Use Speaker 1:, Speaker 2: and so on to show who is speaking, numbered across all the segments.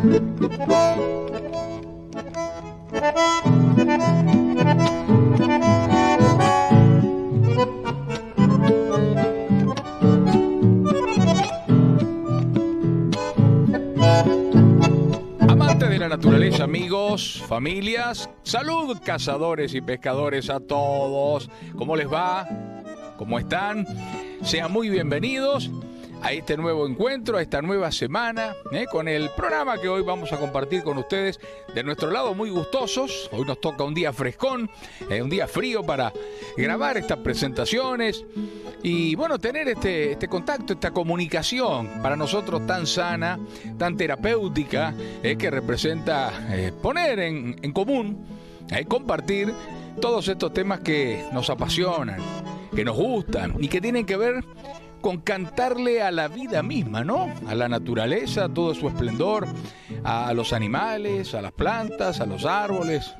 Speaker 1: Amantes de la naturaleza, amigos, familias, salud, cazadores y pescadores a todos. ¿Cómo les va? ¿Cómo están? Sean muy bienvenidos a este nuevo encuentro, a esta nueva semana, con el programa que hoy vamos a compartir con ustedes. De nuestro lado, muy gustosos. Hoy nos toca un día frescón, un día frío para grabar estas presentaciones y, bueno, tener este contacto, esta comunicación para nosotros tan sana, tan terapéutica, que representa poner en común, compartir todos estos temas que nos apasionan, que nos gustan y que tienen que ver con cantarle a la vida misma, ¿no? A la naturaleza, a todo su esplendor, a los animales, a las plantas, a los árboles,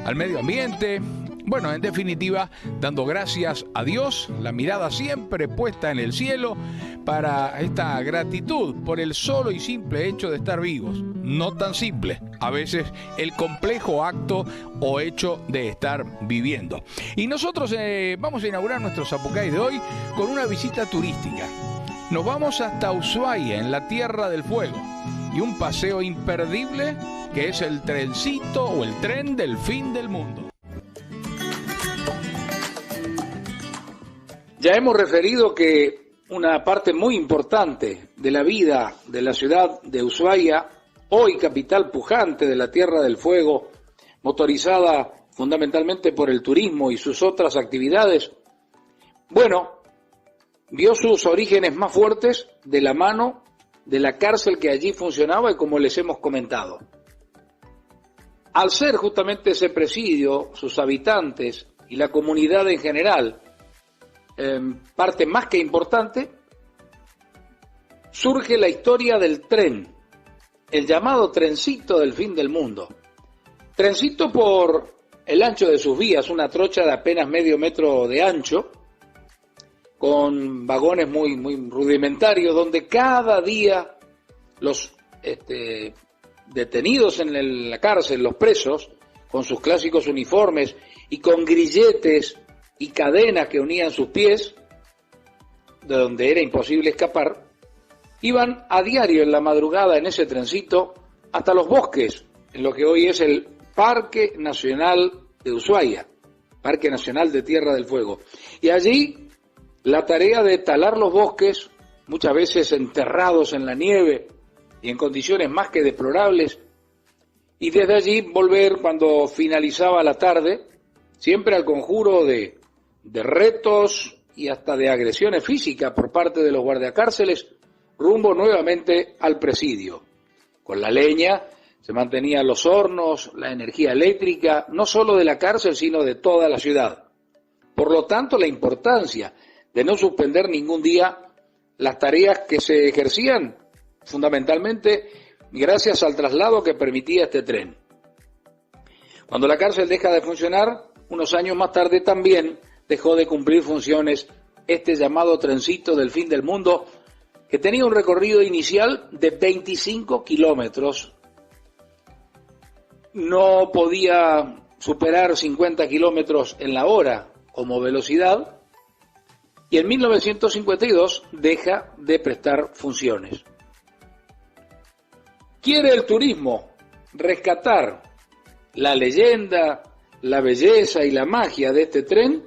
Speaker 1: al medio ambiente. Bueno, en definitiva, dando gracias a Dios, la mirada siempre puesta en el cielo para esta gratitud por el solo y simple hecho de estar vivos. No tan simple, a veces el complejo acto o hecho de estar viviendo. Y nosotros vamos a inaugurar nuestro Zapucay de hoy con una visita turística. Nos vamos hasta Ushuaia, en la Tierra del Fuego, y un paseo imperdible que es el trencito o el tren del fin del mundo. Ya hemos referido que una parte muy importante de la vida de la ciudad de Ushuaia, hoy capital pujante de la Tierra del Fuego, motorizada fundamentalmente por el turismo y sus otras actividades, bueno, vio sus orígenes más fuertes de la mano de la cárcel que allí funcionaba y como les hemos comentado. Al ser justamente ese presidio, sus habitantes y la comunidad en general, parte más que importante, surge la historia del tren, el llamado trencito del fin del mundo. Trencito por el ancho de sus vías, una trocha de apenas medio metro de ancho, con vagones muy rudimentarios, donde cada día los detenidos en la cárcel, los presos, con sus clásicos uniformes y con grilletes y cadenas que unían sus pies, de donde era imposible escapar, iban a diario en la madrugada en ese trencito hasta los bosques, en lo que hoy es el Parque Nacional de Ushuaia, Parque Nacional de Tierra del Fuego. Y allí la tarea de talar los bosques, muchas veces enterrados en la nieve y en condiciones más que deplorables, y desde allí volver cuando finalizaba la tarde, siempre al conjuro de retos y hasta de agresiones físicas por parte de los guardiacárceles, rumbo nuevamente al presidio. Con la leña se mantenían los hornos, la energía eléctrica, no solo de la cárcel, sino de toda la ciudad. Por lo tanto, la importancia de no suspender ningún día las tareas que se ejercían, fundamentalmente gracias al traslado que permitía este tren. Cuando la cárcel deja de funcionar, unos años más tarde también dejó de cumplir funciones este llamado trencito del fin del mundo, que tenía un recorrido inicial de 25 kilómetros. No podía superar 50 kilómetros en la hora como velocidad, y en 1952 deja de prestar funciones. Quiere el turismo rescatar la leyenda, la belleza y la magia de este tren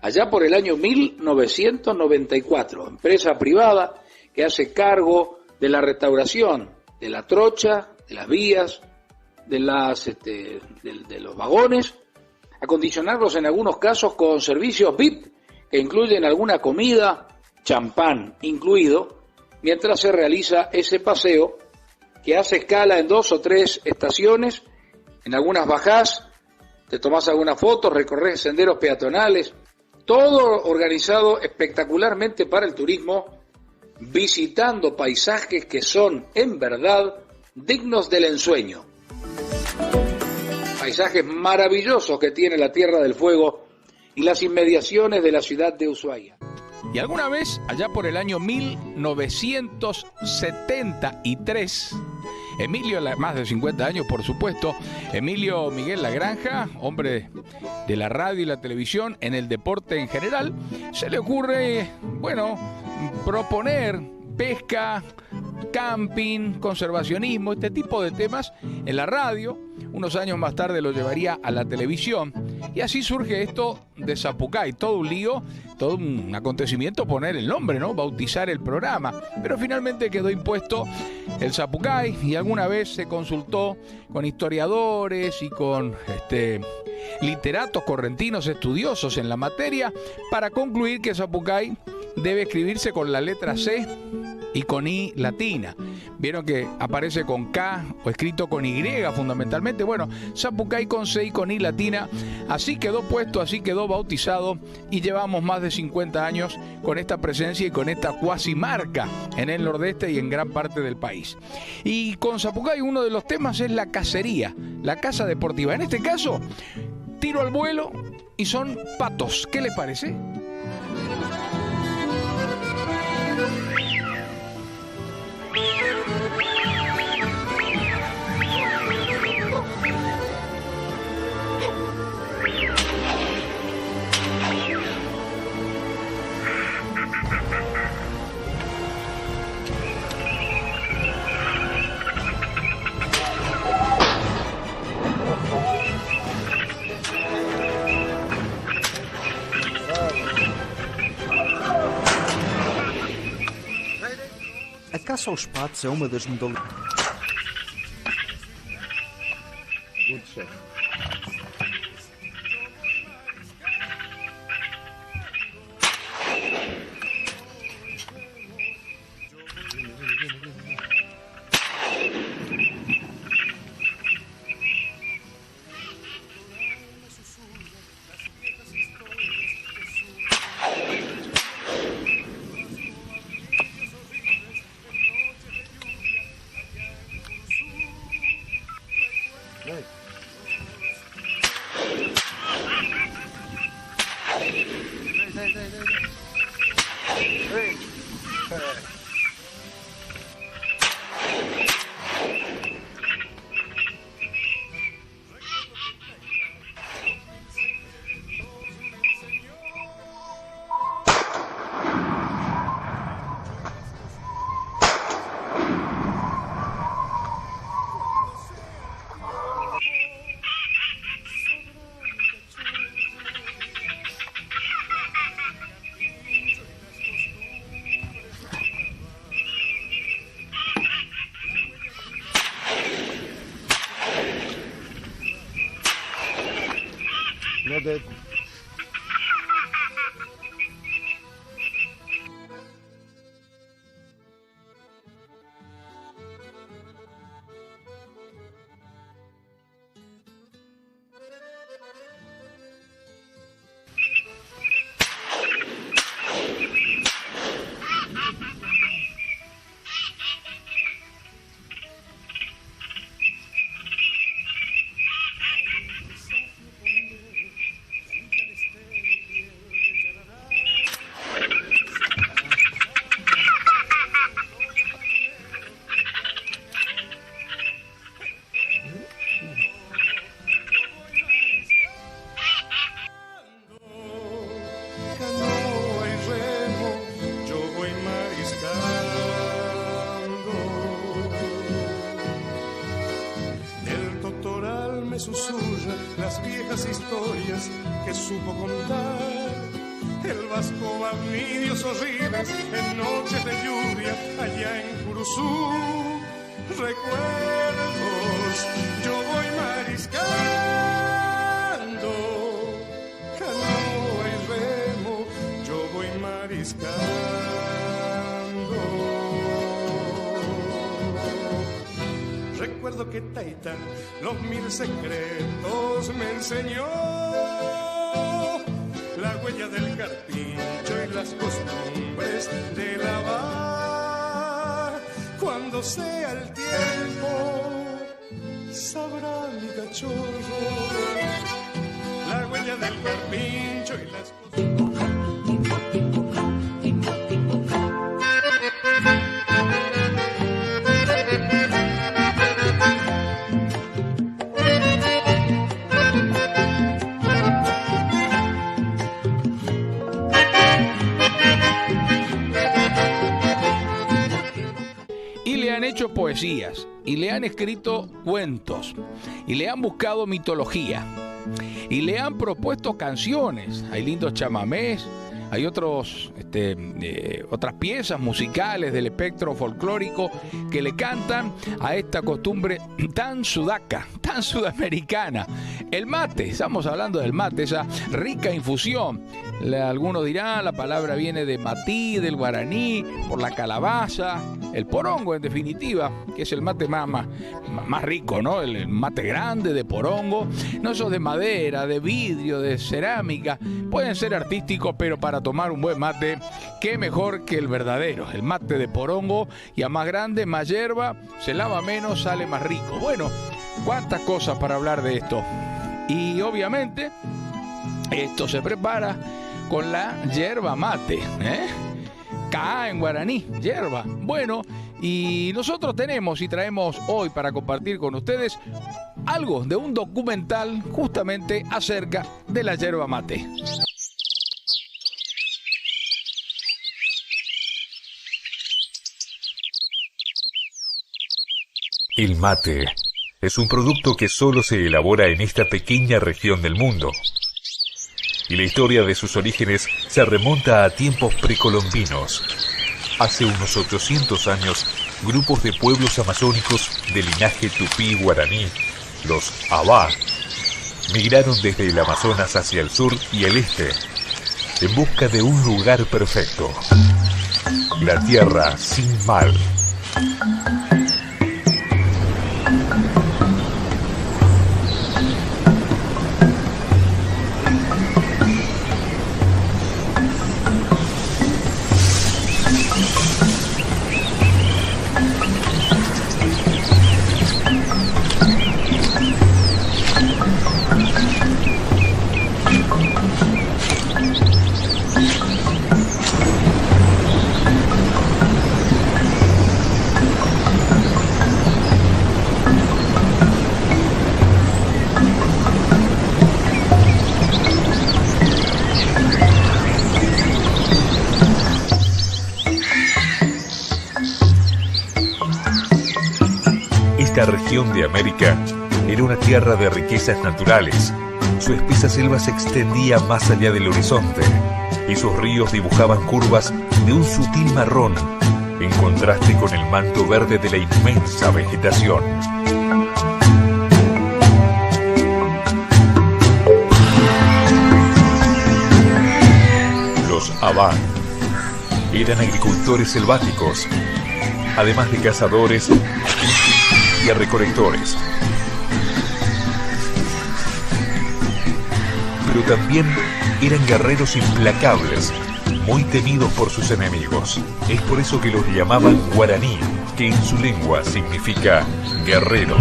Speaker 1: allá por el año 1994, empresa privada que hace cargo de la restauración de la trocha, de las vías, de los vagones, acondicionarlos en algunos casos con servicios VIP que incluyen alguna comida, champán incluido, mientras se realiza ese paseo que hace escala en 2 o 3 estaciones. En algunas bajás, te tomás algunas fotos, recorres senderos peatonales, todo organizado espectacularmente para el turismo, visitando paisajes que son, en verdad, dignos del ensueño. Paisajes maravillosos que tiene la Tierra del Fuego y las inmediaciones de la ciudad de Ushuaia. Y alguna vez, allá por el año 1973, Emilio, más de 50 años, por supuesto. Emilio Miguel Lagranja, hombre de la radio y la televisión, en el deporte en general. Se le ocurre, bueno, proponer pesca, camping, conservacionismo, este tipo de temas en la radio. Unos años más tarde lo llevaría a la televisión. Y así surge esto de Zapucay, todo un lío, todo un acontecimiento poner el nombre, ¿no? Bautizar el programa. Pero finalmente quedó impuesto el Zapucay y alguna vez se consultó con historiadores y con literatos correntinos estudiosos en la materia para concluir que Zapucay debe escribirse con la letra C y con I latina. Vieron que aparece con K o escrito con Y fundamentalmente. Bueno, Zapucay con C y con I latina. Así quedó puesto, así quedó bautizado y llevamos más de 50 años con esta presencia y con esta cuasi marca en el nordeste y en gran parte del país. Y con Zapucay uno de los temas es la cacería, la caza deportiva. En este caso, tiro al vuelo y son patos. ¿Qué les parece?
Speaker 2: A caça aos patos é uma das modalidades. Good chef. That
Speaker 3: susurra las viejas historias que supo contar. El vasco va niños horribles en noches de lluvia allá en Curuzú. Recuerdos, yo voy mariscando, canoa y remo, yo voy mariscando. Recuerdo que Taitán los 1000 secretos me enseñó, la huella del carpincho y las costumbres de lavar. Cuando sea el tiempo, sabrá mi cachorro, la huella del carpincho y las costumbres.
Speaker 1: poesías, y le han escrito cuentos, y le han buscado mitología, y le han propuesto canciones. Hay lindos chamamés, hay otras piezas musicales del espectro folclórico que le cantan a esta costumbre tan sudaca, tan sudamericana. El mate, estamos hablando del mate, esa rica infusión. Algunos dirán, la palabra viene de matí, del guaraní, por la calabaza, el porongo en definitiva, que es el mate más rico, ¿no? El mate grande de porongo, no esos de madera, de vidrio, de cerámica, pueden ser artísticos, pero para tomar un buen mate, qué mejor que el verdadero, el mate de porongo, y a más grande, más hierba, se lava menos, sale más rico. Bueno, cuántas cosas para hablar de esto. Y obviamente, esto se prepara con la yerba mate, Ka'á en guaraní, yerba. Bueno, y nosotros tenemos y traemos hoy para compartir con ustedes algo de un documental justamente acerca de la yerba mate.
Speaker 4: El mate es un producto que solo se elabora en esta pequeña región del mundo. Y la historia de sus orígenes se remonta a tiempos precolombinos. Hace unos 800 años, grupos de pueblos amazónicos de linaje tupí guaraní, los Abá, migraron desde el Amazonas hacia el sur y el este, en busca de un lugar perfecto, la tierra sin mal. Esta región de América era una tierra de riquezas naturales. Su espesa selva se extendía más allá del horizonte y sus ríos dibujaban curvas de un sutil marrón en contraste con el manto verde de la inmensa vegetación. Los Abá eran agricultores selváticos, además de cazadores y recolectores. Pero también eran guerreros implacables, muy temidos por sus enemigos. Es por eso que los llamaban guaraní, que en su lengua significa guerrero.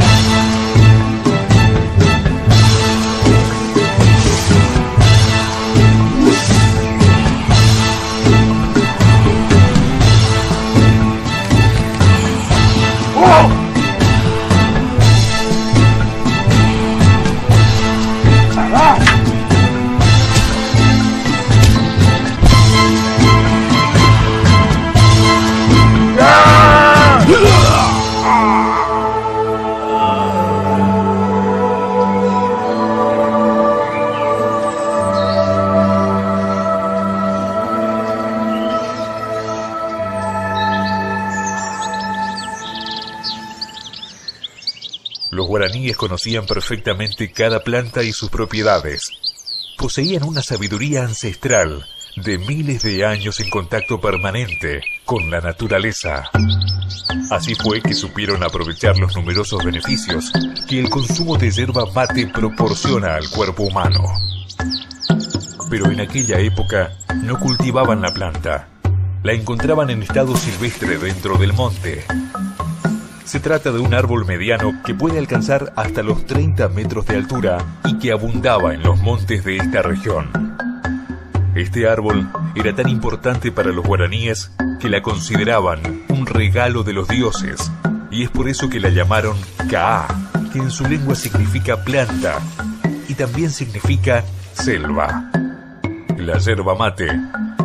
Speaker 4: Los guaraníes conocían perfectamente cada planta y sus propiedades. Poseían una sabiduría ancestral de miles de años en contacto permanente con la naturaleza. Así fue que supieron aprovechar los numerosos beneficios que el consumo de yerba mate proporciona al cuerpo humano. Pero en aquella época no cultivaban la planta. La encontraban en estado silvestre dentro del monte. Se trata de un árbol mediano que puede alcanzar hasta los 30 metros de altura y que abundaba en los montes de esta región. Este árbol era tan importante para los guaraníes que la consideraban un regalo de los dioses, y es por eso que la llamaron Ka'á, que en su lengua significa planta y también significa selva. La yerba mate,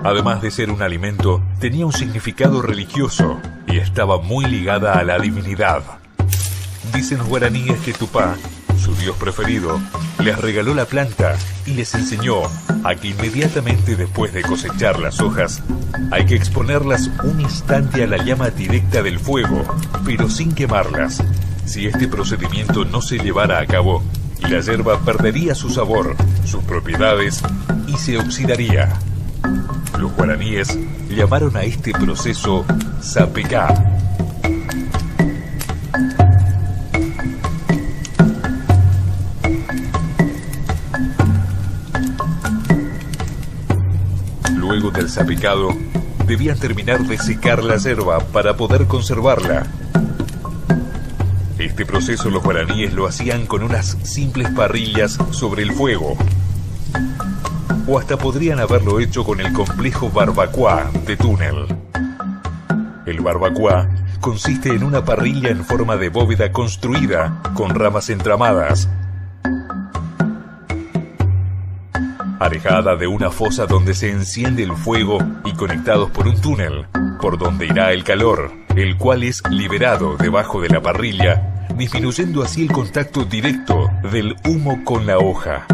Speaker 4: además de ser un alimento, tenía un significado religioso, y estaba muy ligada a la divinidad. Dicen los guaraníes que Tupá, su dios preferido, les regaló la planta y les enseñó a que inmediatamente después de cosechar las hojas hay que exponerlas un instante a la llama directa del fuego, pero sin quemarlas. Si este procedimiento no se llevara a cabo, la yerba perdería su sabor, sus propiedades y se oxidaría. Los guaraníes llamaron a este proceso sapecá. Luego del sapecado, debían terminar de secar la yerba para poder conservarla. Este proceso los guaraníes lo hacían con unas simples parrillas sobre el fuego. O hasta podrían haberlo hecho con el complejo barbacoa de túnel. El barbacoa consiste en una parrilla en forma de bóveda construida con ramas entramadas, alejada de una fosa donde se enciende el fuego y conectados por un túnel, por donde irá el calor, el cual es liberado debajo de la parrilla, disminuyendo así el contacto directo del humo con la hoja.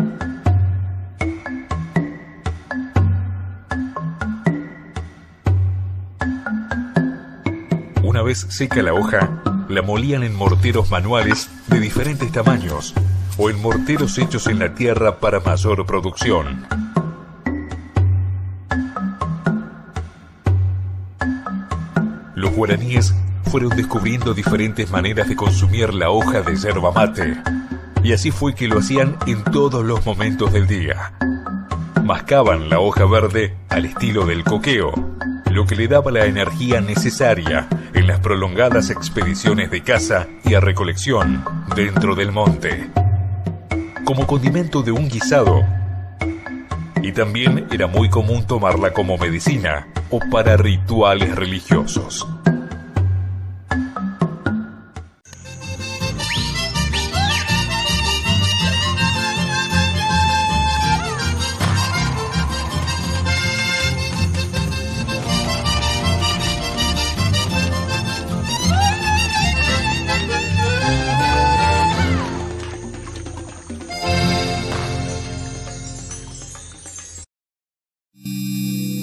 Speaker 4: Una vez seca la hoja, la molían en morteros manuales de diferentes tamaños, o en morteros hechos en la tierra para mayor producción. Los guaraníes fueron descubriendo diferentes maneras de consumir la hoja de yerba mate, y así fue que lo hacían en todos los momentos del día. Mascaban la hoja verde al estilo del coqueo, lo que le daba la energía necesaria en las prolongadas expediciones de caza y a recolección dentro del monte, como condimento de un guisado, y también era muy común tomarla como medicina o para rituales religiosos.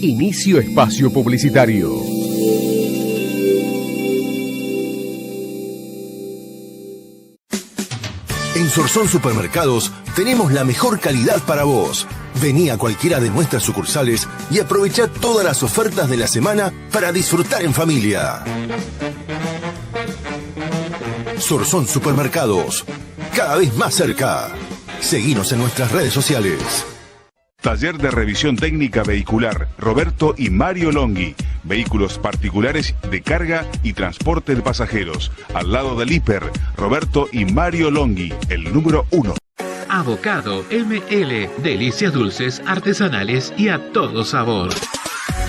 Speaker 5: Inicio espacio publicitario.
Speaker 6: En Sorsón Supermercados tenemos la mejor calidad para vos. Vení a cualquiera de nuestras sucursales y aprovechá todas las ofertas de la semana para disfrutar en familia. Sorsón Supermercados, cada vez más cerca. Seguinos en nuestras redes sociales.
Speaker 7: Taller de revisión técnica vehicular Roberto y Mario Longhi. Vehículos particulares de carga y transporte de pasajeros. Al lado del hiper, Roberto y Mario Longhi, el número 1.
Speaker 8: Avocado ML, delicias dulces, artesanales y a todo sabor.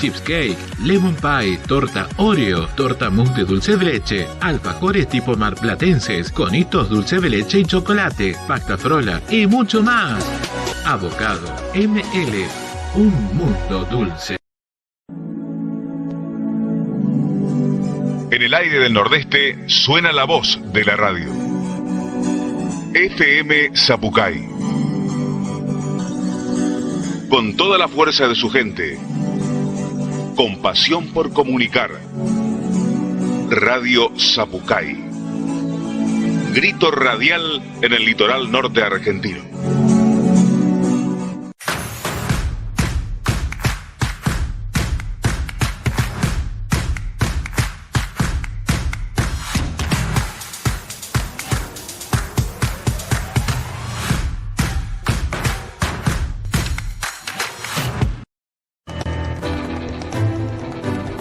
Speaker 8: Chips cake, lemon pie, torta Oreo, torta mousse de dulce de leche, alfajores tipo marplatenses, conitos dulce de leche y chocolate, pasta frola y mucho más. Avocado ML, un mundo dulce.
Speaker 7: En el aire del Nordeste suena la voz de la radio. FM Zapucay. Con toda la fuerza de su gente. Con pasión por comunicar. Radio Zapucay. Grito radial en el litoral norte argentino.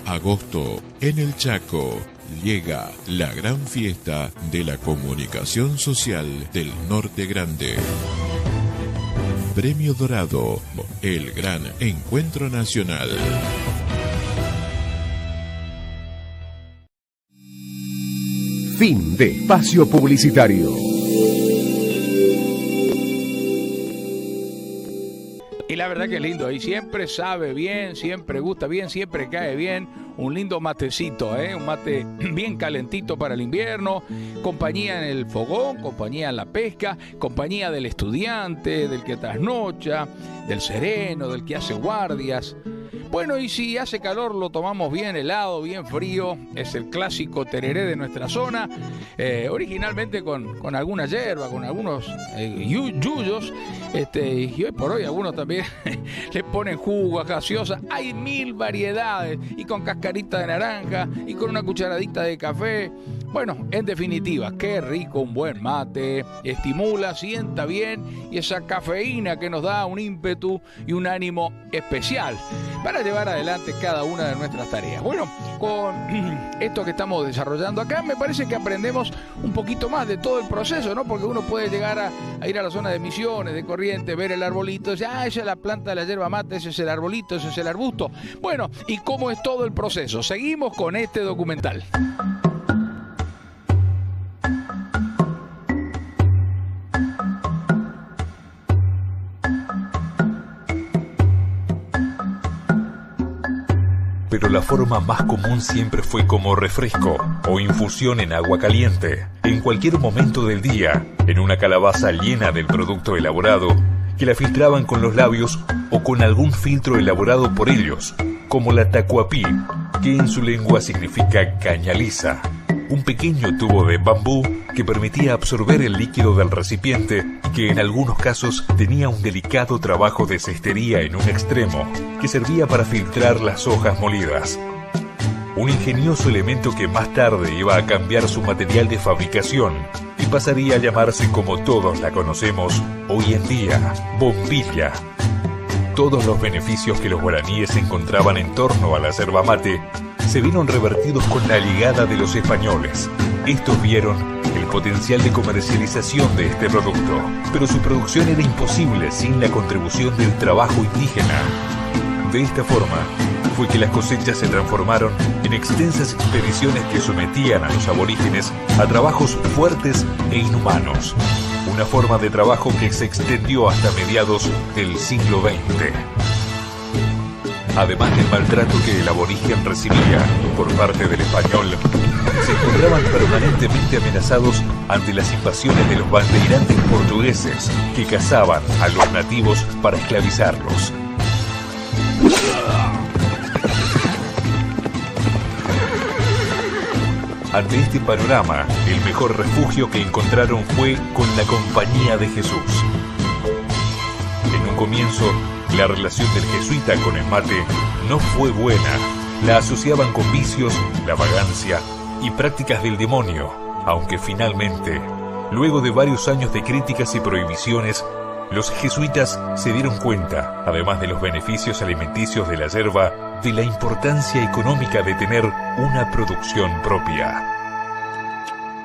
Speaker 9: Agosto, en el Chaco, llega la gran fiesta de la comunicación social del Norte Grande. Premio Dorado, el gran encuentro nacional.
Speaker 5: Fin de espacio publicitario.
Speaker 1: Y la verdad que es lindo, y siempre sabe bien, siempre gusta bien, siempre cae bien. un lindo matecito, un mate bien calentito para el invierno, compañía en el fogón, compañía en la pesca, compañía del estudiante, del que trasnocha, del sereno, del que hace guardias. Bueno, y si hace calor lo tomamos bien helado, bien frío. Es el clásico tereré de nuestra zona, originalmente con alguna hierba, con algunos yuyos, y hoy por hoy algunos también le ponen jugo, gaseosa. Hay 1000 variedades, y con cascarita de naranja, y con una cucharadita de café. Bueno, en definitiva, qué rico un buen mate, estimula, sienta bien, y esa cafeína que nos da un ímpetu y un ánimo especial para llevar adelante cada una de nuestras tareas. Bueno, con esto que estamos desarrollando acá, me parece que aprendemos un poquito más de todo el proceso, ¿no? Porque uno puede llegar a ir a la zona de Misiones, de Corrientes, ver el arbolito, decir, esa es la planta de la yerba mate, ese es el arbolito, ese es el arbusto. Bueno, ¿y cómo es todo el proceso? Seguimos con este documental.
Speaker 4: Pero la forma más común siempre fue como refresco o infusión en agua caliente, en cualquier momento del día, en una calabaza llena del producto elaborado, que la filtraban con los labios o con algún filtro elaborado por ellos, como la tacuapí, que en su lengua significa cañaliza, un pequeño tubo de bambú que permitía absorber el líquido del recipiente y que en algunos casos tenía un delicado trabajo de cestería en un extremo que servía para filtrar las hojas molidas. Un ingenioso elemento que más tarde iba a cambiar su material de fabricación y pasaría a llamarse, como todos la conocemos hoy en día, bombilla. Todos los beneficios que los guaraníes encontraban en torno a la yerba mate se vieron revertidos con la llegada de los españoles. Estos vieron el potencial de comercialización de este producto, pero su producción era imposible sin la contribución del trabajo indígena. De esta forma, fue que las cosechas se transformaron en extensas expediciones que sometían a los aborígenes a trabajos fuertes e inhumanos. Una forma de trabajo que se extendió hasta mediados del siglo XX. Además del maltrato que el aborigen recibía por parte del español, se encontraban permanentemente amenazados ante las invasiones de los bandeirantes portugueses que cazaban a los nativos para esclavizarlos. Ante este panorama, el mejor refugio que encontraron fue con la Compañía de Jesús. En un comienzo, la relación del jesuita con el mate no fue buena. La asociaban con vicios, la vagancia y prácticas del demonio, aunque finalmente, luego de varios años de críticas y prohibiciones, los jesuitas se dieron cuenta, además de los beneficios alimenticios de la yerba, de la importancia económica de tener una producción propia.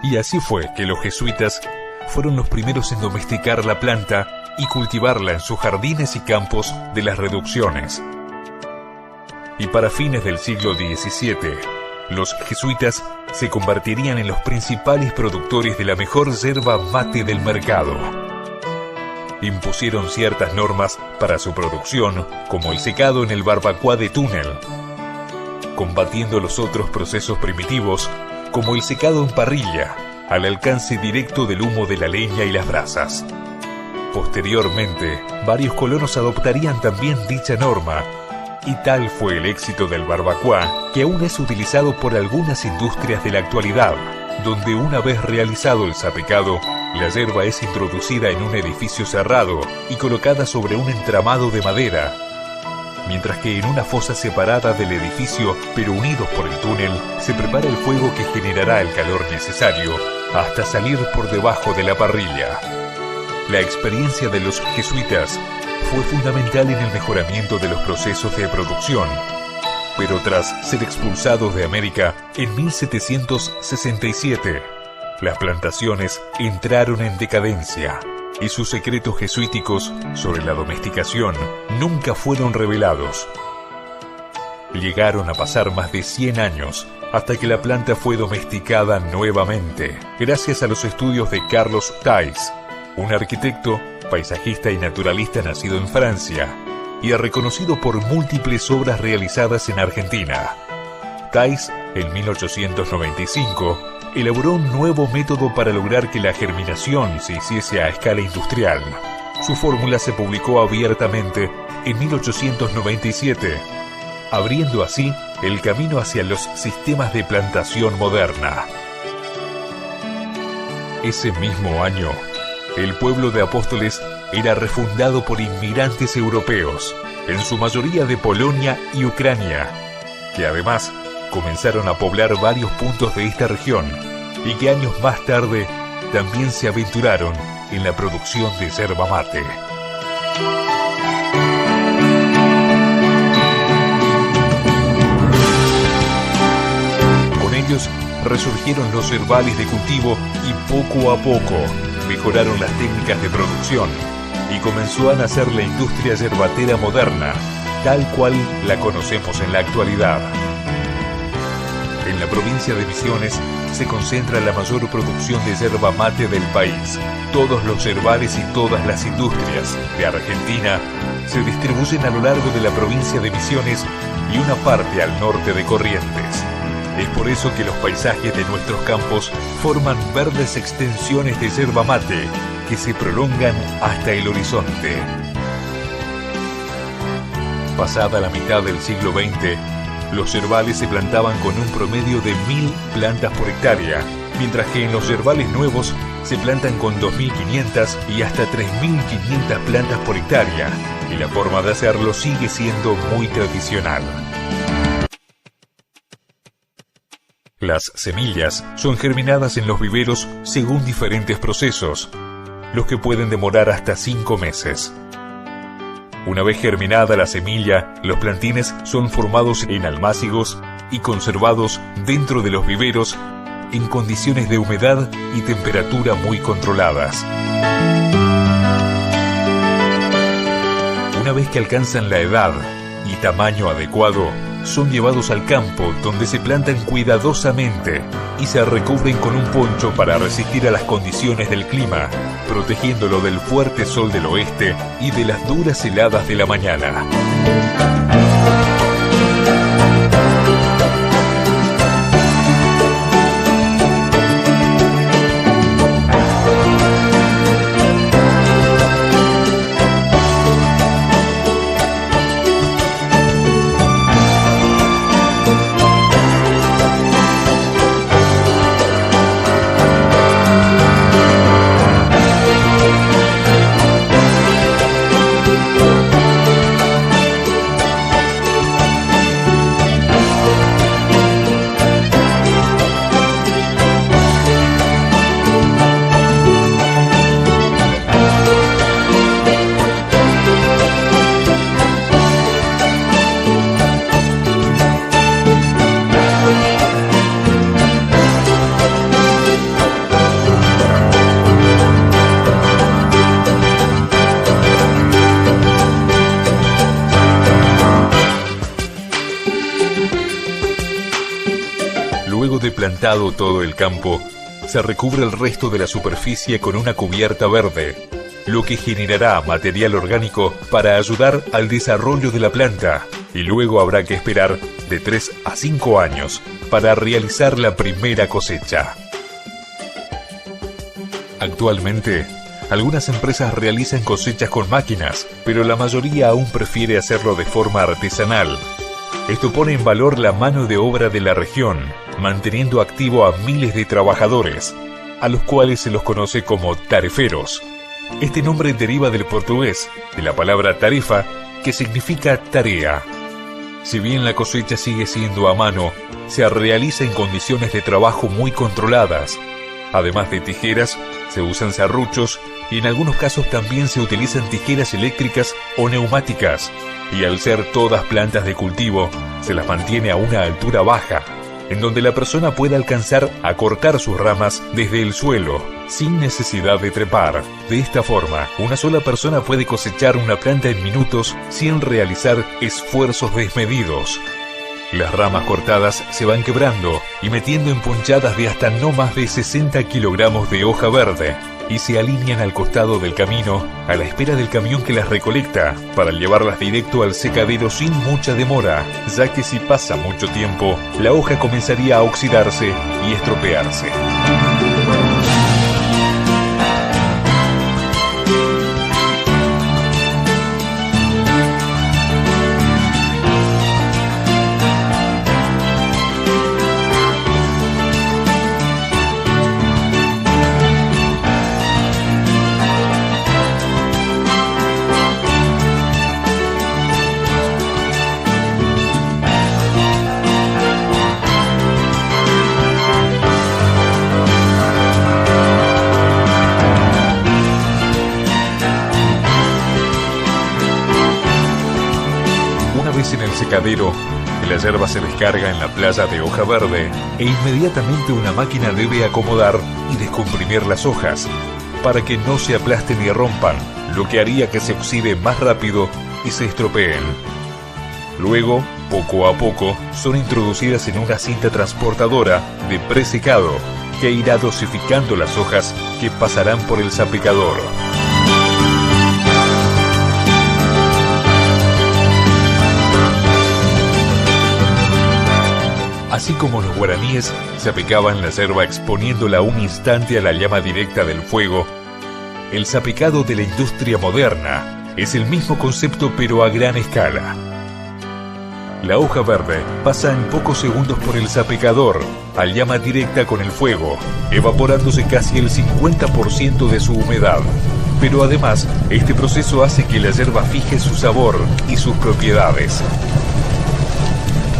Speaker 4: Y así fue que los jesuitas fueron los primeros en domesticar la planta y cultivarla en sus jardines y campos de las reducciones. Y para fines del siglo XVII, los jesuitas se convertirían en los principales productores de la mejor yerba mate del mercado. Impusieron ciertas normas para su producción, como el secado en el barbacoa de túnel, combatiendo los otros procesos primitivos, como el secado en parrilla, al alcance directo del humo de la leña y las brasas. Posteriormente, varios colonos adoptarían también dicha norma, y tal fue el éxito del barbacoa, que aún es utilizado por algunas industrias de la actualidad, donde una vez realizado el sapecado, la yerba es introducida en un edificio cerrado y colocada sobre un entramado de madera, mientras que en una fosa separada del edificio, pero unidos por el túnel, se prepara el fuego que generará el calor necesario hasta salir por debajo de la parrilla. La experiencia de los jesuitas fue fundamental en el mejoramiento de los procesos de producción, pero tras ser expulsados de América en 1767, las plantaciones entraron en decadencia y sus secretos jesuíticos sobre la domesticación nunca fueron revelados. Llegaron a pasar más de 100 años hasta que la planta fue domesticada nuevamente, gracias a los estudios de Carlos Thais, un arquitecto, paisajista y naturalista nacido en Francia y reconocido por múltiples obras realizadas en Argentina. Thais, en 1895, elaboró un nuevo método para lograr que la germinación se hiciese a escala industrial. Su fórmula se publicó abiertamente en 1897, abriendo así el camino hacia los sistemas de plantación moderna. Ese mismo año, el pueblo de Apóstoles era refundado por inmigrantes europeos, en su mayoría de Polonia y Ucrania, que además comenzaron a poblar varios puntos de esta región y que años más tarde también se aventuraron en la producción de yerba mate. Con ellos resurgieron los herbales de cultivo y poco a poco mejoraron las técnicas de producción y comenzó a nacer la industria yerbatera moderna, tal cual la conocemos en la actualidad. En la provincia de Misiones se concentra la mayor producción de yerba mate del país. Todos los herbales y todas las industrias de Argentina se distribuyen a lo largo de la provincia de Misiones y una parte al norte de Corrientes. Es por eso que los paisajes de nuestros campos forman verdes extensiones de yerba mate que se prolongan hasta el horizonte. Pasada la mitad del siglo XX, los yerbales se plantaban con un promedio de 1.000 plantas por hectárea, mientras que en los yerbales nuevos se plantan con 2.500 y hasta 3.500 plantas por hectárea, y la forma de hacerlo sigue siendo muy tradicional. Las semillas son germinadas en los viveros según diferentes procesos, los que pueden demorar hasta 5 meses. Una vez germinada la semilla, los plantines son formados en almácigos y conservados dentro de los viveros en condiciones de humedad y temperatura muy controladas. Una vez que alcanzan la edad y tamaño adecuado, son llevados al campo donde se plantan cuidadosamente y se recubren con un poncho para resistir a las condiciones del clima, protegiéndolo del fuerte sol del oeste y de las duras heladas de la mañana. Luego de plantado todo el campo, se recubre el resto de la superficie con una cubierta verde, lo que generará material orgánico para ayudar al desarrollo de la planta, y luego habrá que esperar de 3 a 5 años para realizar la primera cosecha. Actualmente, algunas empresas realizan cosechas con máquinas, pero la mayoría aún prefiere hacerlo de forma artesanal. Esto pone en valor la mano de obra de la región, manteniendo activo a miles de trabajadores, a los cuales se los conoce como tareferos. Este nombre deriva del portugués, de la palabra tarefa, que significa tarea. Si bien la cosecha sigue siendo a mano, se realiza en condiciones de trabajo muy controladas. Además de tijeras, se usan serruchos y en algunos casos también se utilizan tijeras eléctricas o neumáticas. Y al ser todas plantas de cultivo, se las mantiene a una altura baja, en donde la persona puede alcanzar a cortar sus ramas desde el suelo, sin necesidad de trepar. De esta forma, una sola persona puede cosechar una planta en minutos sin realizar esfuerzos desmedidos. Las ramas cortadas se van quebrando y metiendo en punchadas de hasta no más de 60 kilogramos de hoja verde, y se alinean al costado del camino a la espera del camión que las recolecta para llevarlas directo al secadero sin mucha demora, ya que si pasa mucho tiempo, la hoja comenzaría a oxidarse y estropearse. En el secadero, la yerba se descarga en la playa de hoja verde e inmediatamente una máquina debe acomodar y descomprimir las hojas para que no se aplasten y rompan, lo que haría que se oxide más rápido y se estropeen. Luego, poco a poco, son introducidas en una cinta transportadora de presecado que irá dosificando las hojas que pasarán por el salpicador. Así como los guaraníes sapecaban la yerba exponiéndola un instante a la llama directa del fuego, el sapecado de la industria moderna es el mismo concepto pero a gran escala. La hoja verde pasa en pocos segundos por el sapecador a llama directa con el fuego, evaporándose casi el 50% de su humedad. Pero además, este proceso hace que la yerba fije su sabor y sus propiedades.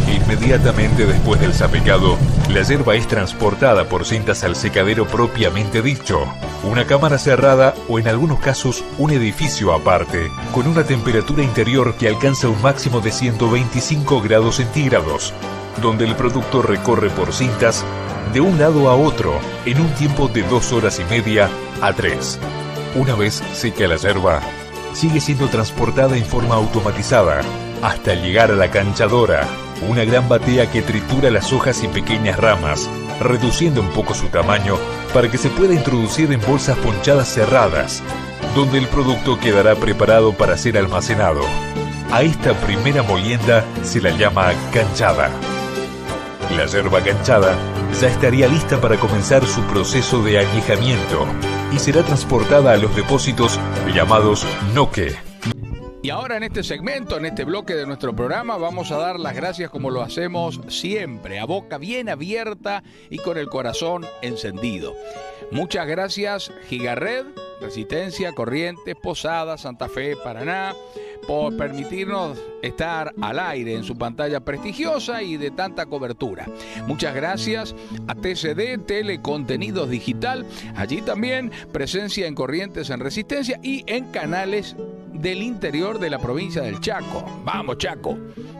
Speaker 4: Inmediatamente después del sapecado, la yerba es transportada por cintas al secadero propiamente dicho, una cámara cerrada o en algunos casos un edificio aparte, con una temperatura interior que alcanza un máximo de 125 grados centígrados, donde el producto recorre por cintas de un lado a otro en un tiempo de 2 horas y media a 3. Una vez seca la yerba, sigue siendo transportada en forma automatizada hasta llegar a la canchadora, una gran batea que tritura las hojas y pequeñas ramas, reduciendo un poco su tamaño para que se pueda introducir en bolsas ponchadas cerradas, donde el producto quedará preparado para ser almacenado. A esta primera molienda se la llama canchada. La yerba canchada ya estaría lista para comenzar su proceso de añejamiento y será transportada a los depósitos llamados noque.
Speaker 1: Y ahora en este segmento, en este bloque de nuestro programa, vamos a dar las gracias como lo hacemos siempre, a boca bien abierta y con el corazón encendido. Muchas gracias Gigared, Resistencia, Corrientes, Posadas, Santa Fe, Paraná, por permitirnos estar al aire en su pantalla prestigiosa y de tanta cobertura. Muchas gracias a TCD, Telecontenidos Digital, allí también presencia en Corrientes, en Resistencia y en canales del interior de la provincia del Chaco. ¡Vamos, Chaco!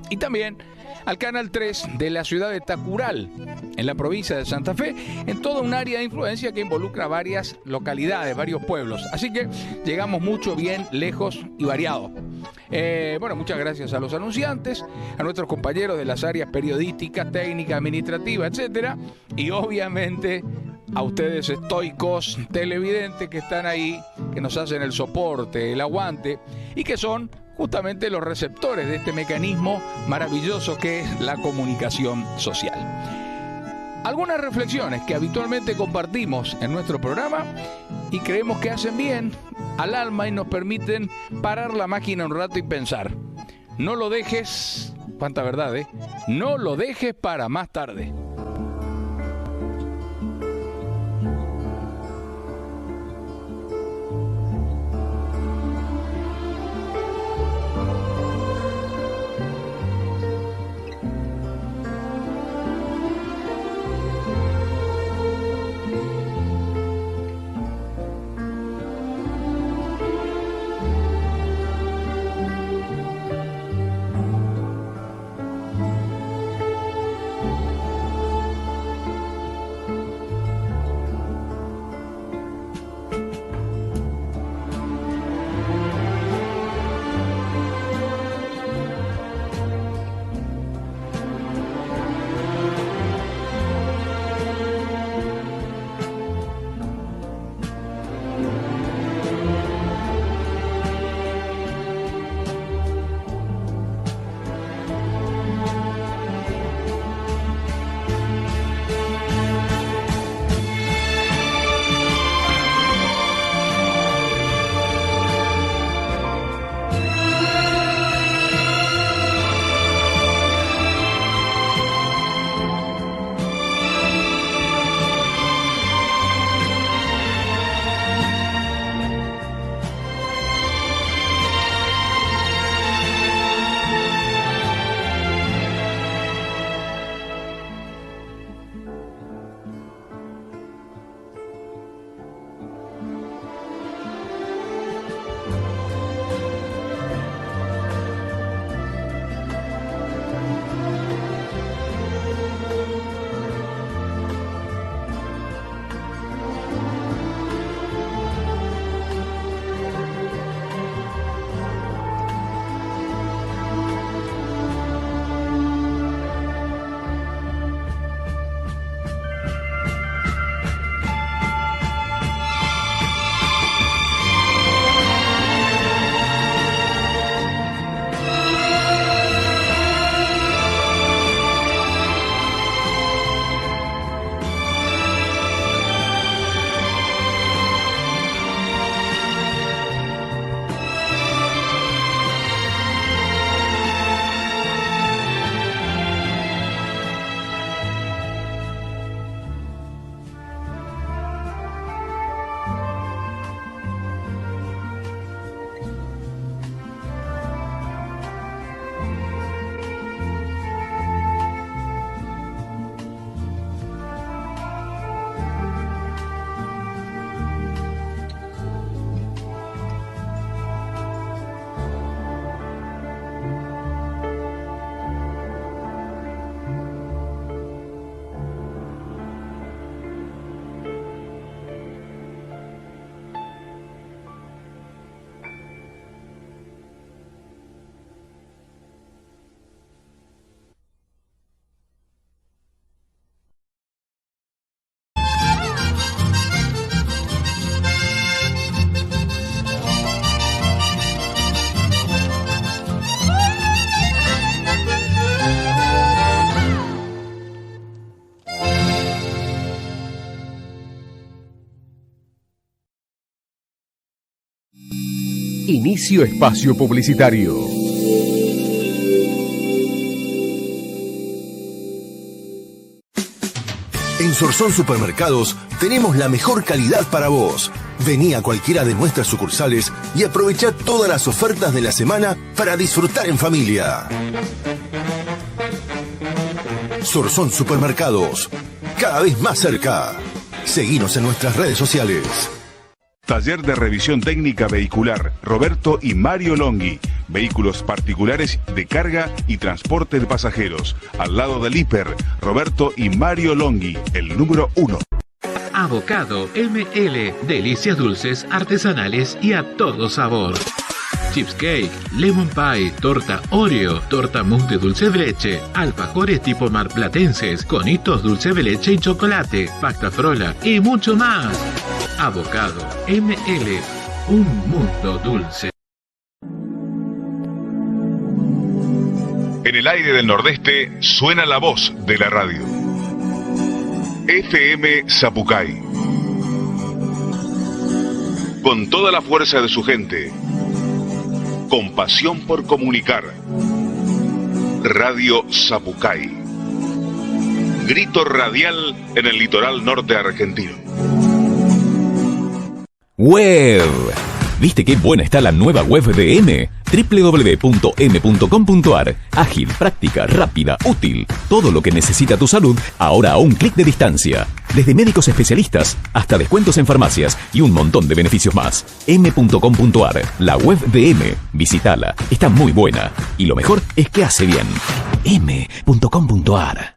Speaker 1: Y también al Canal 3 de la ciudad de Tacural, en la provincia de Santa Fe, en toda un área de influencia que involucra varias localidades, varios pueblos. Así que llegamos mucho, bien, lejos y variado. Bueno, muchas gracias a los anunciantes, a nuestros compañeros de las áreas periodísticas, técnicas, administrativas, etcétera, y obviamente a ustedes estoicos televidentes que están ahí, que nos hacen el soporte, el aguante y que son justamente los receptores de este mecanismo maravilloso que es la comunicación social. Algunas reflexiones que habitualmente compartimos en nuestro programa y creemos que hacen bien al alma y nos permiten parar la máquina un rato y pensar. No lo dejes, cuánta verdad, no lo dejes para más tarde.
Speaker 5: Inicio espacio publicitario.
Speaker 6: En Sorsón Supermercados tenemos la mejor calidad para vos. Vení a cualquiera de nuestras sucursales y aprovechá todas las ofertas de la semana para disfrutar en familia. Sorsón Supermercados, cada vez más cerca. Seguinos en nuestras redes sociales.
Speaker 7: Taller de revisión técnica vehicular, Roberto y Mario Longhi. Vehículos particulares de carga y transporte de pasajeros. Al lado del hiper, Roberto y Mario Longhi, el número 1.
Speaker 8: Avocado ML, delicias dulces, artesanales y a todo sabor. Chips cake, lemon pie, torta Oreo, torta mousse de dulce de leche, alfajores tipo marplatenses, conitos dulce de leche y chocolate, pasta frola y mucho más. Avocado ML, un mundo dulce.
Speaker 7: En el aire del Nordeste suena la voz de la radio. FM Zapucay. Con toda la fuerza de su gente. Con pasión por comunicar. Radio Zapucay. Grito radial en el litoral norte argentino.
Speaker 10: Web. ¿Viste qué buena está la nueva web de M? www.m.com.ar. Ágil, práctica, rápida, útil. Todo lo que necesita tu salud, ahora a un clic de distancia. Desde médicos especialistas hasta descuentos en farmacias y un montón de beneficios más. m.com.ar, la web de M. Visítala, está muy buena. Y lo mejor es que hace bien. m.com.ar.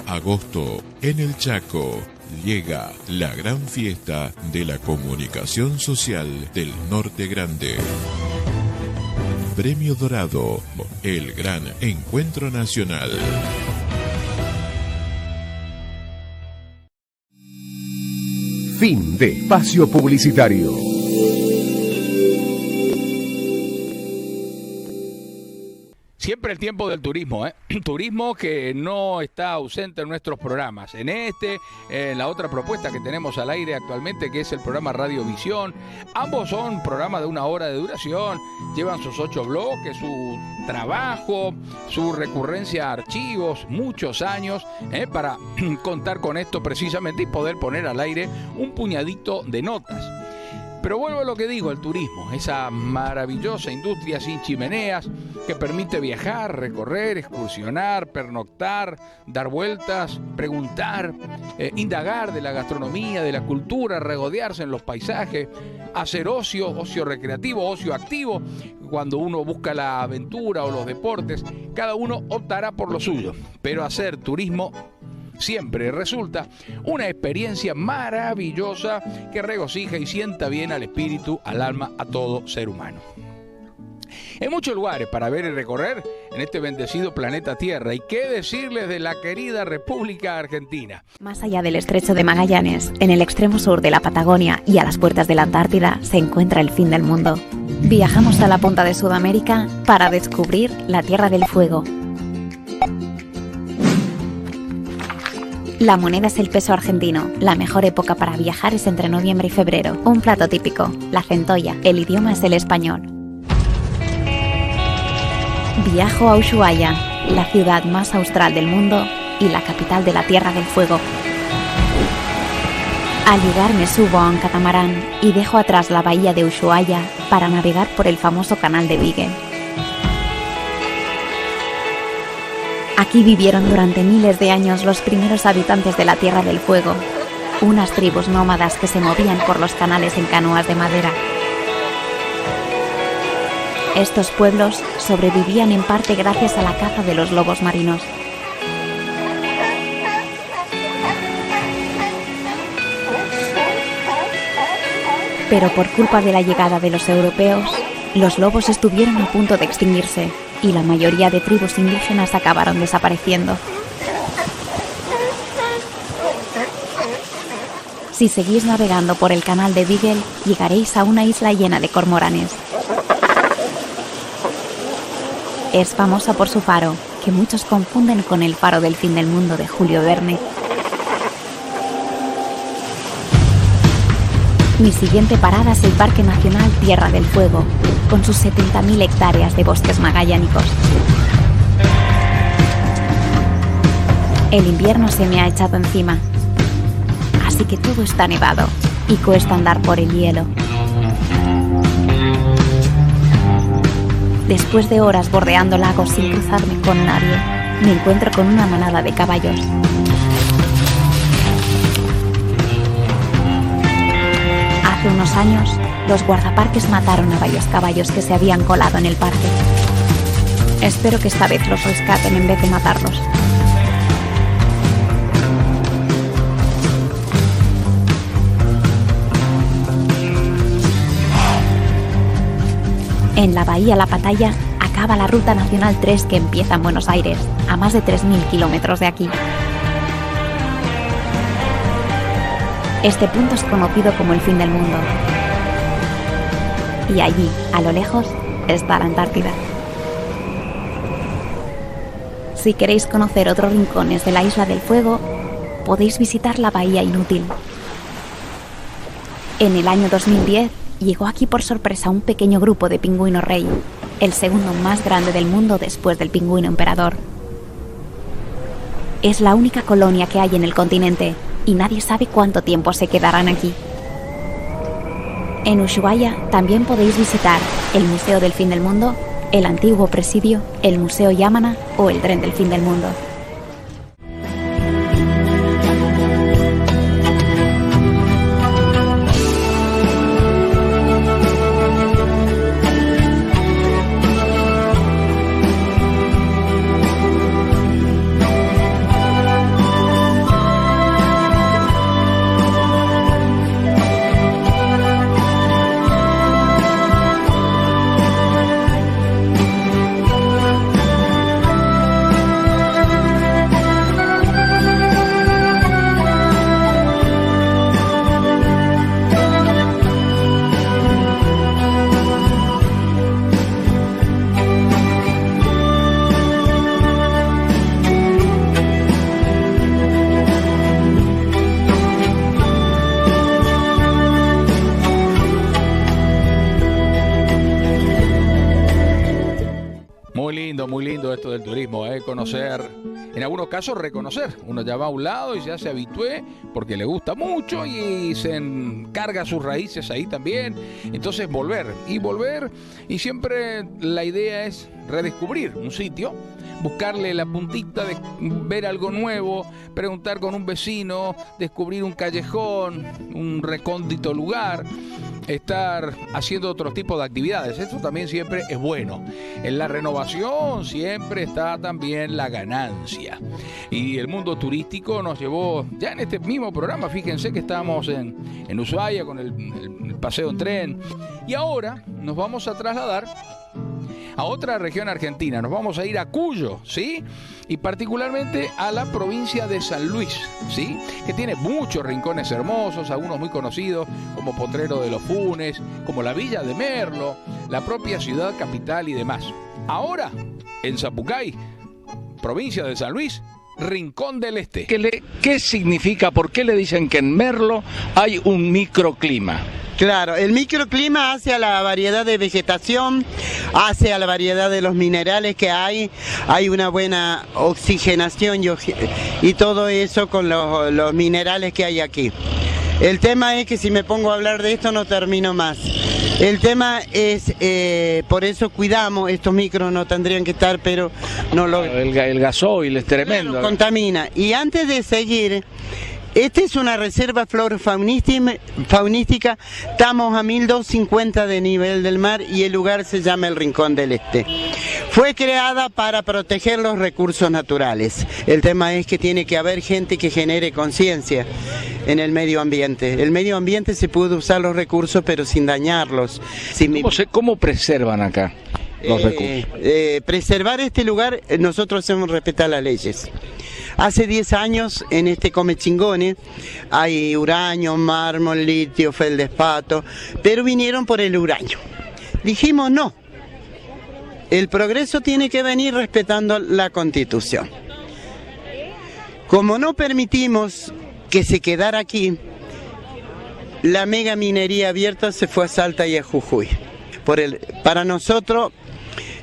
Speaker 9: Agosto en el Chaco. Llega la gran fiesta de la comunicación social del Norte Grande. Premio Dorado, el gran encuentro nacional.
Speaker 5: Fin de espacio publicitario.
Speaker 1: Siempre el tiempo del turismo, turismo que no está ausente en nuestros programas. En la otra propuesta que tenemos al aire actualmente, que es el programa Radiovisión. Ambos son programas de 1 hora de duración, llevan sus 8 bloques, su trabajo, su recurrencia a archivos, muchos años, para contar con esto precisamente y poder poner al aire un puñadito de notas. Pero vuelvo a lo que digo, el turismo, esa maravillosa industria sin chimeneas que permite viajar, recorrer, excursionar, pernoctar, dar vueltas, preguntar, indagar de la gastronomía, de la cultura, regodearse en los paisajes, hacer ocio recreativo, ocio activo. Cuando uno busca la aventura o los deportes, cada uno optará por lo suyo, pero hacer turismo siempre resulta una experiencia maravillosa que regocija y sienta bien al espíritu, al alma, a todo ser humano. Hay muchos lugares para ver y recorrer en este bendecido planeta Tierra. ¿Y qué decirles de la querida República Argentina?
Speaker 11: Más allá del estrecho de Magallanes, en el extremo sur de la Patagonia y a las puertas de la Antártida, se encuentra el fin del mundo. Viajamos a la punta de Sudamérica para descubrir la Tierra del Fuego. La moneda es el peso argentino. La mejor época para viajar es entre noviembre y febrero. Un plato típico, la centolla. El idioma es el español. Viajo a Ushuaia, la ciudad más austral del mundo y la capital de la Tierra del Fuego. Al llegar me subo a un catamarán y dejo atrás la bahía de Ushuaia para navegar por el famoso canal de Beagle. Aquí vivieron durante miles de años los primeros habitantes de la Tierra del Fuego, unas tribus nómadas que se movían por los canales en canoas de madera. Estos pueblos sobrevivían en parte gracias a la caza de los lobos marinos. Pero por culpa de la llegada de los europeos, los lobos estuvieron a punto de extinguirse y la mayoría de tribus indígenas acabaron desapareciendo. Si seguís navegando por el canal de Beagle, llegaréis a una isla llena de cormoranes. Es famosa por su faro, que muchos confunden con el faro del fin del mundo de Julio Verne. Mi siguiente parada es el Parque Nacional Tierra del Fuego, con sus 70.000 hectáreas de bosques magallánicos. El invierno se me ha echado encima, así que todo está nevado y cuesta andar por el hielo. Después de horas bordeando lagos sin cruzarme con nadie, me encuentro con una manada de caballos. Hace unos años, los guardaparques mataron a varios caballos que se habían colado en el parque. Espero que esta vez los rescaten en vez de matarlos. En la bahía La Pataya acaba la Ruta Nacional 3 que empieza en Buenos Aires, a más de 3.000 kilómetros de aquí. Este punto es conocido como el fin del mundo. Y allí, a lo lejos, está la Antártida. Si queréis conocer otros rincones de la Isla del Fuego, podéis visitar la Bahía Inútil. En el año 2010, llegó aquí por sorpresa un pequeño grupo de pingüino rey, el segundo más grande del mundo después del pingüino emperador. Es la única colonia que hay en el continente y nadie sabe cuánto tiempo se quedarán aquí. En Ushuaia también podéis visitar el Museo del Fin del Mundo, el antiguo presidio, el Museo Yamana o el Tren del Fin del Mundo.
Speaker 1: Muy lindo esto del turismo, conocer, en algunos casos reconocer. Uno ya va a un lado y ya se habitúe porque le gusta mucho y se encarga sus raíces ahí también. Entonces volver, y siempre la idea es redescubrir un sitio, buscarle la puntita de ver algo nuevo, preguntar con un vecino, descubrir un callejón, un recóndito lugar, estar haciendo otro tipo de actividades. Esto también siempre es bueno. En la renovación siempre está también la ganancia. Y el mundo turístico nos llevó, ya en este mismo programa, fíjense que estábamos en Ushuaia con el paseo en tren. Y ahora nos vamos a trasladar a otra región argentina. Nos vamos a ir a Cuyo, ¿sí? Y particularmente a la provincia de San Luis, ¿sí? Que tiene muchos rincones hermosos, algunos muy conocidos, como Potrero de los Funes, como la Villa de Merlo, la propia ciudad capital y demás. Ahora, en Zapucay, provincia de San Luis, Rincón del Este. ¿Qué significa? ¿Por qué le dicen que en Merlo hay un microclima?
Speaker 12: Claro, el microclima hace a la variedad de vegetación, hace a la variedad de los minerales que hay una buena oxigenación y todo eso con los minerales que hay aquí. El tema es que si me pongo a hablar de esto no termino más. El tema es, por eso cuidamos, estos micros no tendrían que estar, pero no lo...
Speaker 1: El gasoil es tremendo.
Speaker 12: Claro, contamina. Y antes de seguir... Esta es una reserva faunística, estamos a 1250 de nivel del mar y el lugar se llama el Rincón del Este. Fue creada para proteger los recursos naturales. El tema es que tiene que haber gente que genere conciencia en el medio ambiente. El medio ambiente se puede usar los recursos pero sin dañarlos.
Speaker 1: ¿Cómo preservan acá los recursos?
Speaker 12: Preservar este lugar, nosotros hacemos respetar las leyes. Hace 10 años en este Come Chingones hay uranio, mármol, litio, feldespato, pero vinieron por el uranio. Dijimos no, el progreso tiene que venir respetando la Constitución. Como no permitimos que se quedara aquí, la mega minería abierta se fue a Salta y a Jujuy. Para nosotros,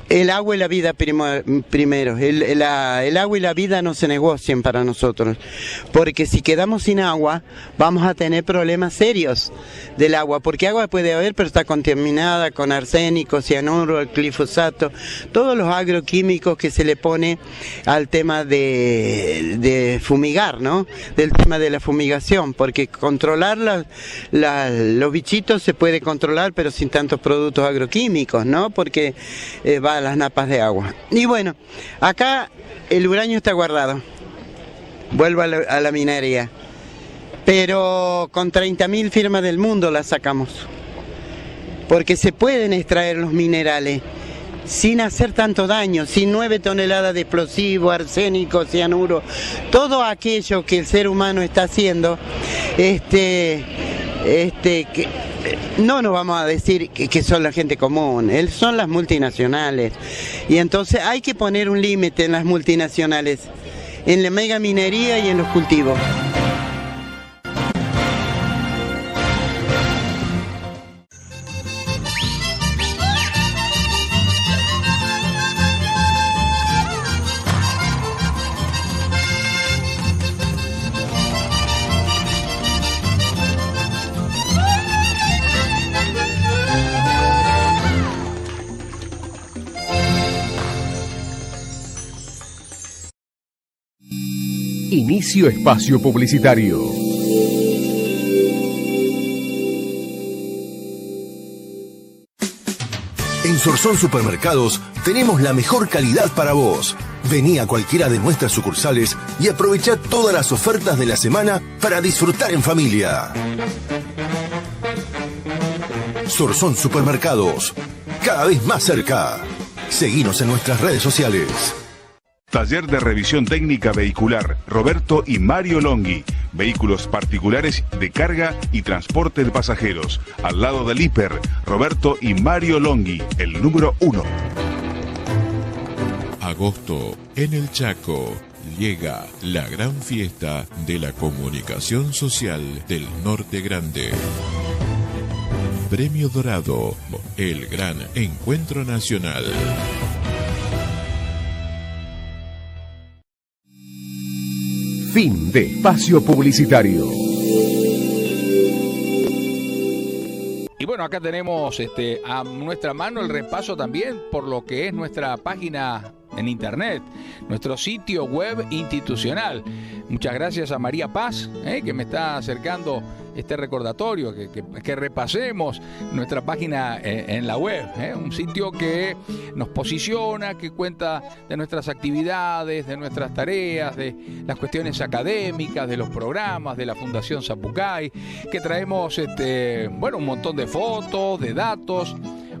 Speaker 12: el agua y la vida primero. El agua y la vida no se negocian para nosotros, porque si quedamos sin agua vamos a tener problemas serios del agua, porque agua puede haber, pero está contaminada con arsénico, cianuro, el glifosato, todos los agroquímicos que se le pone al tema de fumigar, ¿no? Del tema de la fumigación, porque controlar los bichitos se puede controlar, pero sin tantos productos agroquímicos, ¿no? Porque va a las napas de agua. Y bueno, acá el uranio está guardado. Vuelvo a la minería. Pero con 30.000 firmas del mundo la sacamos. Porque se pueden extraer los minerales sin hacer tanto daño, sin 9 toneladas de explosivo, arsénico, cianuro, todo aquello que el ser humano está haciendo, que no nos vamos a decir que son la gente común, son las multinacionales. Y entonces hay que poner un límite en las multinacionales, en la mega minería y en los cultivos.
Speaker 5: Inicio espacio publicitario.
Speaker 6: En Sorsón Supermercados tenemos la mejor calidad para vos. Vení a cualquiera de nuestras sucursales y aprovecha todas las ofertas de la semana para disfrutar en familia. Sorsón Supermercados, cada vez más cerca. Seguinos en nuestras redes sociales.
Speaker 7: Taller de revisión técnica vehicular, Roberto y Mario Longhi. Vehículos particulares de carga y transporte de pasajeros. Al lado del hiper, Roberto y Mario Longhi, el número 1.
Speaker 9: Agosto, en el Chaco, llega la gran fiesta de la comunicación social del Norte Grande. Premio Dorado, el gran encuentro nacional.
Speaker 5: Fin de espacio publicitario.
Speaker 1: Y bueno, acá tenemos a nuestra mano el repaso también por lo que es nuestra página en internet, nuestro sitio web institucional. Muchas gracias a María Paz, que me está acercando este recordatorio, que repasemos nuestra página en la web, un sitio que nos posiciona, que cuenta de nuestras actividades, de nuestras tareas, de las cuestiones académicas, de los programas de la Fundación Zapucay, que traemos un montón de fotos, de datos.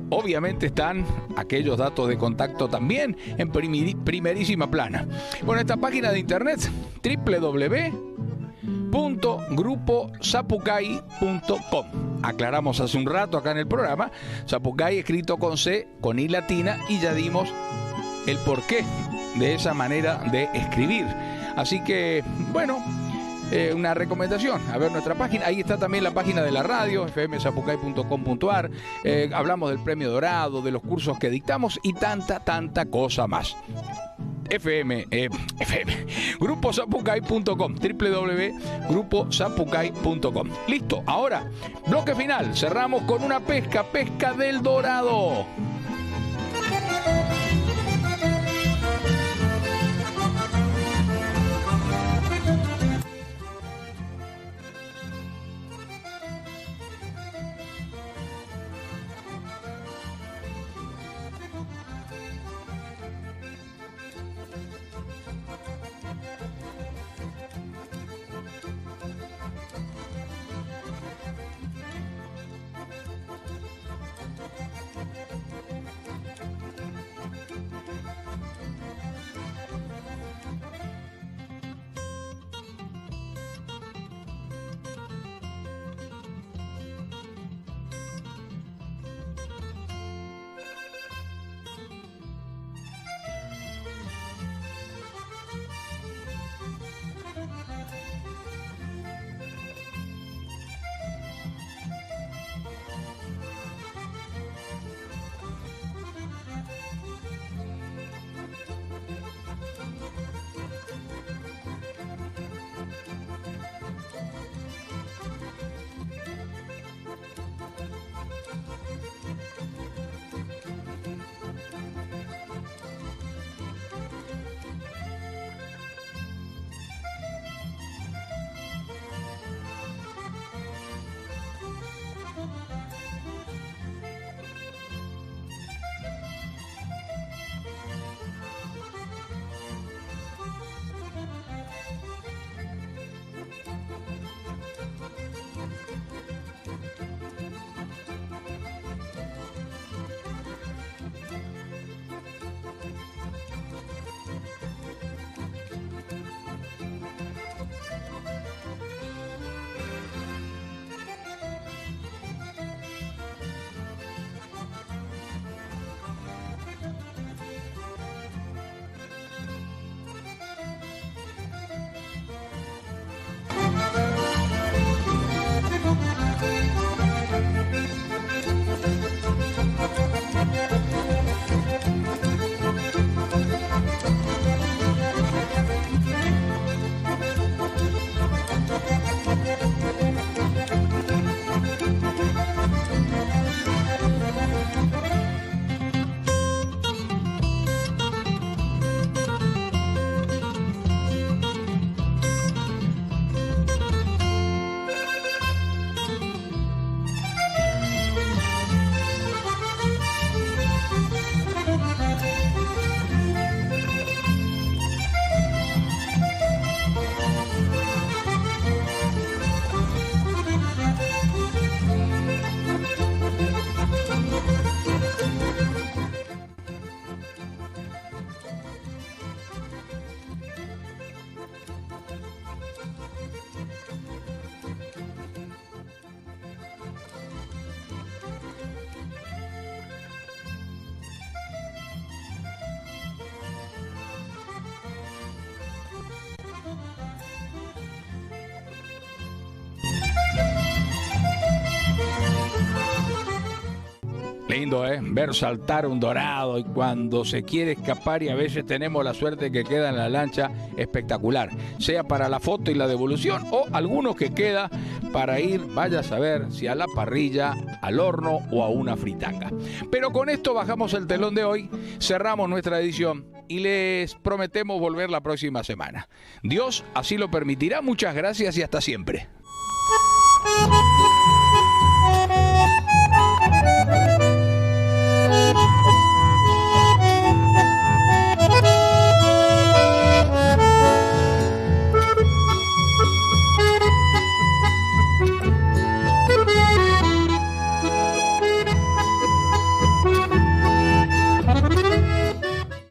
Speaker 1: Obviamente están aquellos datos de contacto también en primerísima plana. Bueno, esta página de internet, www.grupozapucay.com. Aclaramos hace un rato acá en el programa, Zapucay escrito con C, con I latina, y ya dimos el porqué de esa manera de escribir. Así que, bueno, una recomendación, a ver nuestra página. Ahí está también la página de la radio, fmzapucay.com.ar. Hablamos del Premio Dorado, de los cursos que dictamos y tanta cosa más. grupozapucay.com, www.grupozapucay.com. Listo, ahora, bloque final. Cerramos con una pesca del Dorado. Lindo, ver saltar un dorado y cuando se quiere escapar, y a veces tenemos la suerte que queda en la lancha, espectacular. Sea para la foto y la devolución o algunos que queda para ir, vaya a saber si a la parrilla, al horno o a una fritaca. Pero con esto bajamos el telón de hoy, cerramos nuestra edición y les prometemos volver la próxima semana. Dios así lo permitirá. Muchas gracias y hasta siempre.